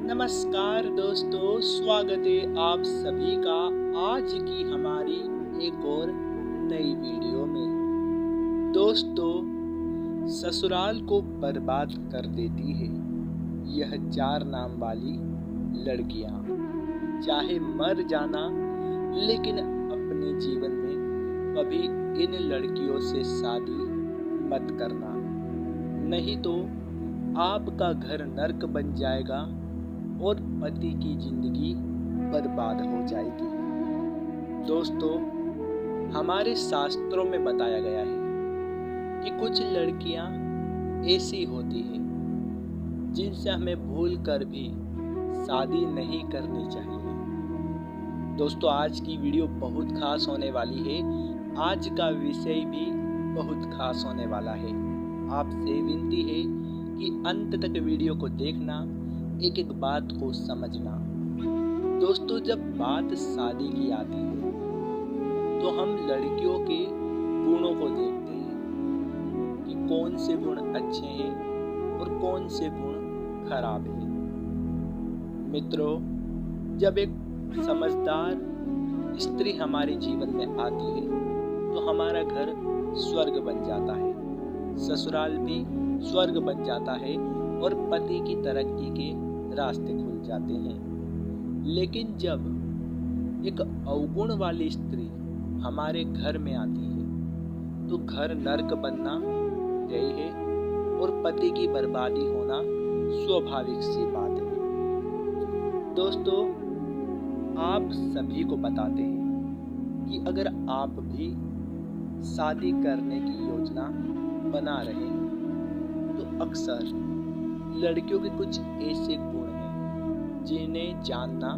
नमस्कार दोस्तों, स्वागत है आप सभी का आज की हमारी एक और नई वीडियो में। दोस्तों, ससुराल को बर्बाद कर देती है यह 4 नाम वाली लड़कियां। चाहे मर जाना, लेकिन अपने जीवन में कभी इन लड़कियों से शादी मत करना, नहीं तो आपका घर नर्क बन जाएगा और पति की जिंदगी बर्बाद हो जाएगी। दोस्तों, हमारे शास्त्रों में बताया गया है कि कुछ लड़कियां ऐसी होती हैं जिनसे हमें भूल कर भी शादी नहीं करनी चाहिए। दोस्तों, आज की वीडियो बहुत खास होने वाली है। आज का विषय भी बहुत खास होने वाला है। आपसे विनती है कि अंत तक वीडियो को देखना, एक एक बात को समझना। दोस्तों, जब बात शादी की आती है तो हम लड़कियों के गुणों को देखते हैं कि कौन से गुण अच्छे हैं और कौन से गुण खराब हैं। मित्रों, जब एक समझदार स्त्री हमारे जीवन में आती है तो हमारा घर स्वर्ग बन जाता है, ससुराल भी स्वर्ग बन जाता है और पति की तरक्की के रास्ते खुल जाते हैं। लेकिन जब एक अवगुण वाली स्त्री हमारे घर में आती है तो घर नर्क बनना तय है और पति की बर्बादी होना स्वाभाविक सी बात है। दोस्तों, आप सभी को बताते हैं कि अगर आप भी शादी करने की योजना बना रहे हैं तो अक्सर लड़कियों के कुछ ऐसे गुण हैं जिन्हें जानना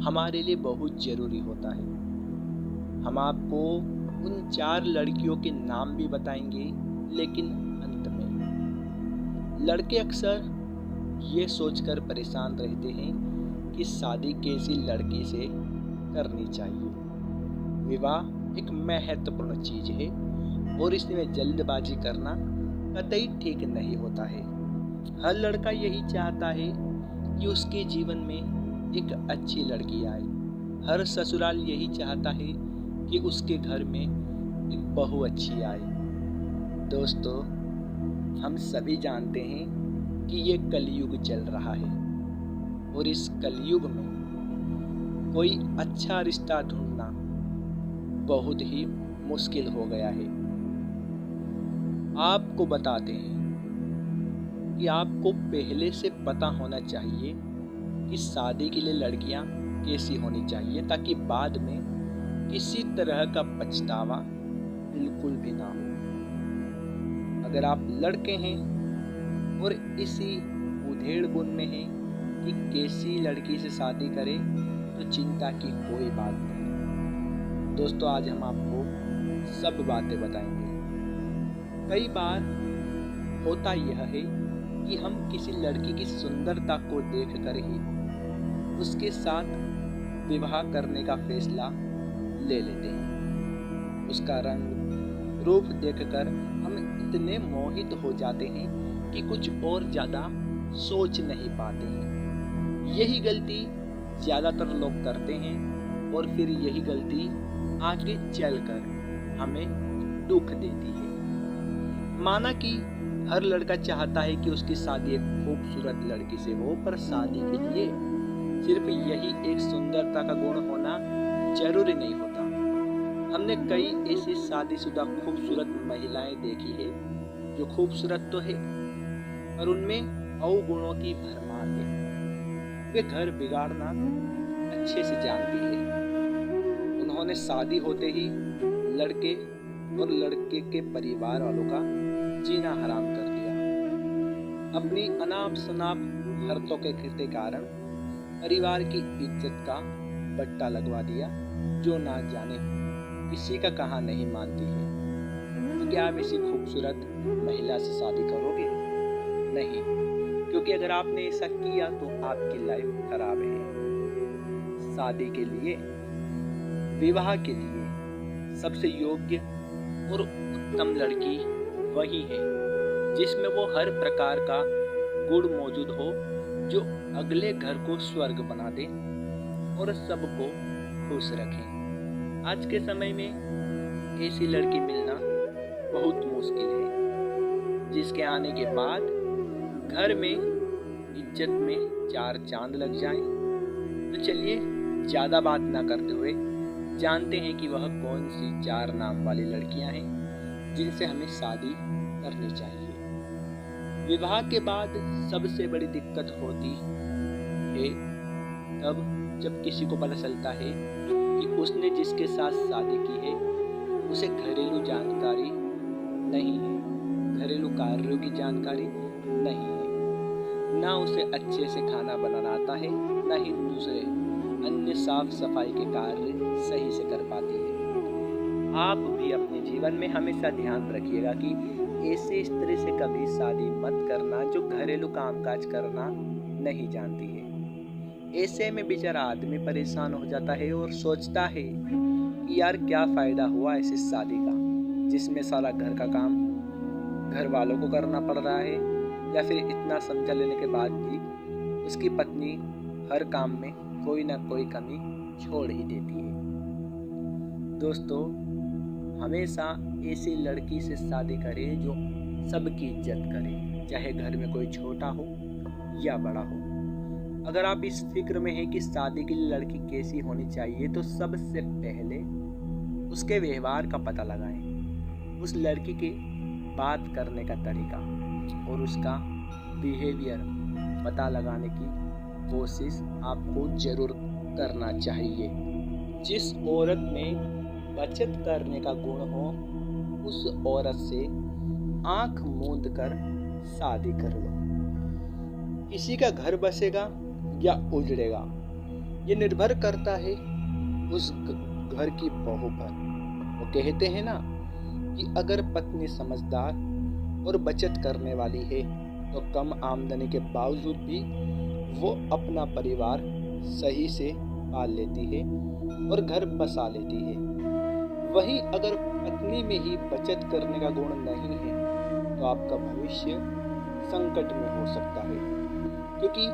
हमारे लिए बहुत जरूरी होता है। हम आपको उन 4 लड़कियों के नाम भी बताएंगे, लेकिन अंत में लड़के अक्सर ये सोचकर परेशान रहते हैं कि शादी कैसी लड़की से करनी चाहिए। विवाह एक महत्वपूर्ण चीज है और इसमें जल्दबाजी करना कतई ठीक नहीं होता है। हर लड़का यही चाहता है कि उसके जीवन में एक अच्छी लड़की आए। हर ससुराल यही चाहता है कि उसके घर में एक बहू अच्छी आए। दोस्तों, हम सभी जानते हैं कि ये कलयुग चल रहा है और इस कलयुग में कोई अच्छा रिश्ता ढूंढना बहुत ही मुश्किल हो गया है। आपको बताते हैं कि आपको पहले से पता होना चाहिए कि शादी के लिए लड़कियां कैसी होनी चाहिए, ताकि बाद में किसी तरह का पछतावा बिल्कुल भी ना हो। अगर आप लड़के हैं और इसी उधेड़ बुन में हैं कि कैसी लड़की से शादी करें, तो चिंता की कोई बात नहीं। दोस्तों, आज हम आपको सब बातें बताएंगे। कई बार होता यह है कि हम किसी लड़की की सुंदरता को देखकर ही उसके साथ विवाह करने का फैसला ले लेते हैं। उसका रंग रूप देखकर हम इतने मोहित हो जाते हैं कि कुछ और ज़्यादा सोच नहीं पाते हैं। यही गलती ज़्यादातर लोग करते हैं और फिर यही गलती आगे चलकर हमें दुख देती है। माना कि हर लड़का चाहता है कि उसकी शादी एक खूबसूरत लड़की से हो, पर शादी के लिए सिर्फ यही एक सुंदरता का गुण होना जरूरी नहीं होता। हमने कई ऐसी शादीशुदा खूबसूरत महिलाएं देखी है जो खूबसूरत तो है पर उनमें अवगुणों की भरमार है। वे घर बिगाड़ना अच्छे से जानती है। उन्होंने शादी होते ही लड़के और लड़के के परिवार वालों का जीना हराम कर दिया। अपनी अनाप शनाप हरतों के कारण परिवार की इज्जत का बट्टा लगवा दिया, जो ना जाने किसी का कहाँ नहीं मानती है। तो क्या आप ऐसी खूबसूरत महिला से शादी करोगे? नहीं, क्योंकि अगर आपने ऐसा किया तो आपकी लाइफ खराब है। शादी के लिए, विवाह के लिए सबसे योग्य और उत्तम लड़की वही है जिसमें वो हर प्रकार का गुण मौजूद हो जो अगले घर को स्वर्ग बना दें और सबको खुश रखें। आज के समय में ऐसी लड़की मिलना बहुत मुश्किल है, जिसके आने के बाद घर में इज्जत में 4 चांद लग जाएं। तो चलिए ज़्यादा बात ना करते हुए जानते हैं कि वह कौन सी 4 नाम वाली लड़कियां हैं जिनसे हमें शादी करनी चाहिए। विवाह के बाद सबसे बड़ी दिक्कत होती है तब जब किसी को पता चलता है कि उसने जिसके साथ शादी की है उसे घरेलू जानकारी नहीं है, घरेलू कार्यों की जानकारी नहीं है, ना उसे अच्छे से खाना बनाना आता है, ना ही दूसरे अन्य साफ सफाई के कार्य सही से कर पाती है। आप भी अपने जीवन में हमेशा ध्यान रखिएगा कि ऐसे स्त्री से कभी शादी मत करना जो घरेलू कामकाज करना नहीं जानती है। ऐसे में बेचारा आदमी परेशान हो जाता है और सोचता है कि यार क्या फायदा हुआ ऐसी शादी का, जिसमें सारा घर का काम घर वालों को करना पड़ रहा है, या फिर इतना समझा लेने के बाद भी उसकी पत्नी हर काम में कोई ना कोई कमी छोड़ ही देती है। दोस्तों, हमेशा ऐसी लड़की से शादी करें जो सबकी इज्जत करे, चाहे घर में कोई छोटा हो या बड़ा हो। अगर आप इस फिक्र में हैं कि शादी के लिए लड़की कैसी होनी चाहिए, तो सबसे पहले उसके व्यवहार का पता लगाएं, उस लड़की के बात करने का तरीका और उसका बिहेवियर पता लगाने की कोशिश आपको जरूर करना चाहिए। जिस औरत में बचत करने का गुण हो, उस औरत से आंख मूंद कर शादी कर लो। किसी का घर बसेगा या उजड़ेगा, ये निर्भर करता है उस घर की बहू पर। वो कहते हैं ना कि अगर पत्नी समझदार और बचत करने वाली है तो कम आमदनी के बावजूद भी वो अपना परिवार सही से पाल लेती है और घर बसा लेती है। वहीं अगर पत्नी में ही बचत करने का गुण नहीं है तो आपका भविष्य संकट में हो सकता है, क्योंकि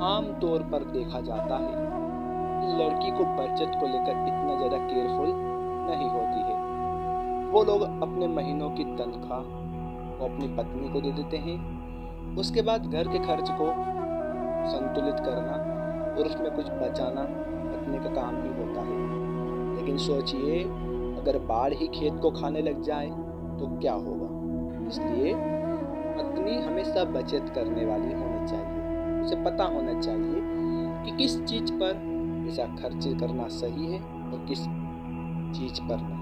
आम तौर पर देखा जाता है कि लड़की को बचत को लेकर इतना ज़्यादा केयरफुल नहीं होती है। वो लोग अपने महीनों की तनख्वाह वो अपनी पत्नी को दे देते हैं, उसके बाद घर के खर्च को संतुलित करना और उसमें कुछ बचाना पत्नी का काम ही होता है। लेकिन सोचिए, अगर बाढ़ ही खेत को खाने लग जाए तो क्या होगा। इसलिए पत्नी हमेशा बचत करने वाली होनी चाहिए। उसे पता होना चाहिए कि किस चीज पर पैसा खर्च करना सही है और किस चीज पर नहीं।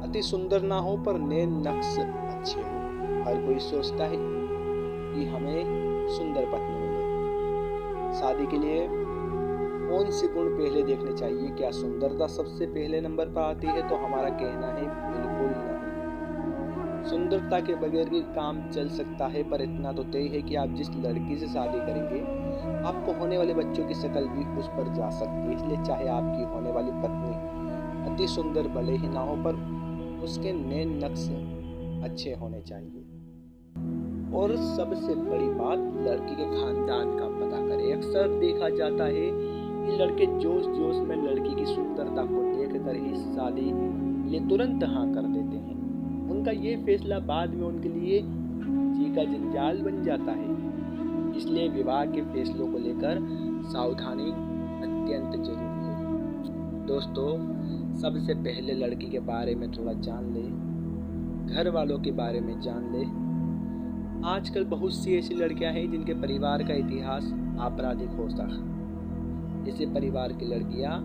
अति सुंदर ना हो पर नैन नक्श अच्छे हो। हर कोई सोचता है कि हमें सुंदर पत्नी मिले। शादी के लिए कौन से गुण पहले देखने चाहिए? क्या सुंदरता सबसे पहले नंबर पर आती है? तो हमारा कहना है बिल्कुल नहीं। सुंदरता के बगैर भी काम चल सकता है, पर इतना तो तय है कि आप जिस लड़की से शादी करेंगे आपको होने वाले बच्चों की शक्ल भी उस पर जा सकती है। इसलिए चाहे आपकी होने वाली पत्नी अति सुंदर भले ही ना हो, पर उसके नैन नक्श अच्छे होने चाहिए। और सबसे बड़ी बात, लड़की के खानदान का पता करें। अक्सर देखा जाता है कि लड़के जोश जोश में लड़की की सुंदरता को देखकर ही शादी लिए तुरंत हाँ कर देते हैं। उनका ये फैसला बाद में उनके लिए जी का जंजाल बन जाता है। इसलिए विवाह के फैसलों को लेकर सावधानी अत्यंत जरूरी है। दोस्तों, सबसे पहले लड़की के बारे में थोड़ा जान ले, घर वालों के बारे में जान ले। आजकल बहुत सी ऐसी लड़कियां हैं जिनके परिवार का इतिहास आपराधिक होता है। ऐसे परिवार की लड़कियां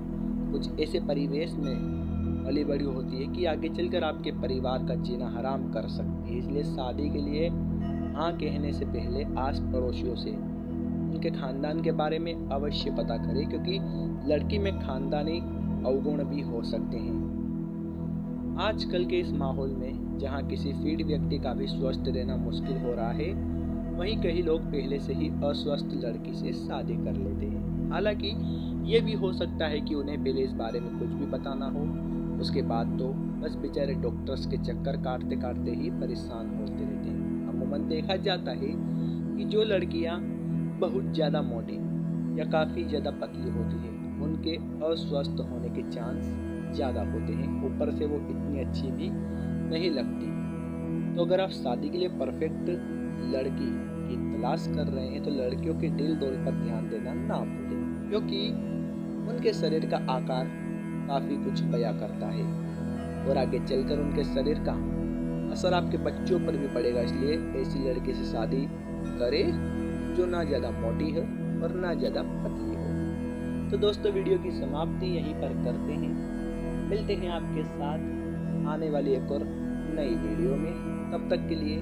कुछ ऐसे परिवेश में पली बड़ी होती है कि आगे चलकर आपके परिवार का जीना हराम कर सकती है। इसलिए शादी के लिए हाँ कहने से पहले आस पड़ोसियों से उनके खानदान के बारे में अवश्य पता करें, क्योंकि लड़की में खानदानी अवगुण भी हो सकते हैं। आजकल के इस माहौल में जहाँ किसी फीड व्यक्ति का भी स्वस्थ रहना मुश्किल हो रहा है, वहीं कई लोग पहले से ही अस्वस्थ लड़की से शादी कर लेते हैं। हालांकि ये भी हो सकता है कि उन्हें पहले इस बारे में कुछ भी पता ना हो, उसके बाद तो बस बेचारे डॉक्टर्स के चक्कर काटते काटते ही परेशान होते रहते हैं। अमूमन देखा जाता है कि जो लड़कियां बहुत ज़्यादा मोटी या काफ़ी ज़्यादा पतली होती है, उनके अस्वस्थ होने के चांस ज़्यादा होते हैं। ऊपर से वो इतनी अच्छी भी नहीं लगती। तो अगर आप शादी के लिए परफेक्ट लड़की की तलाश कर रहे हैं तो लड़कियों के दिल डोल पर ध्यान देना ना भूलें, क्योंकि उनके शरीर का आकार काफ़ी कुछ बयां करता है और आगे चलकर उनके शरीर का असर आपके बच्चों पर भी पड़ेगा। इसलिए ऐसी लड़की से शादी करें जो ना ज़्यादा मोटी हो और ना ज़्यादा पतली हो। तो दोस्तों, वीडियो की समाप्ति यहीं पर करते हैं। मिलते हैं आपके साथ आने वाली एक और नई वीडियो में। तब तक के लिए